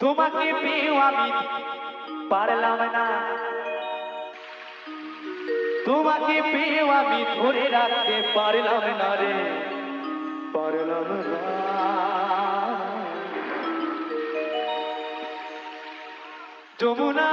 তোমাকে পেয়েও আমি পারলাম না, তোমাকে পেয়েও আমি ধরে রাখতে পারলাম না রে, পারলাম না। যমুনা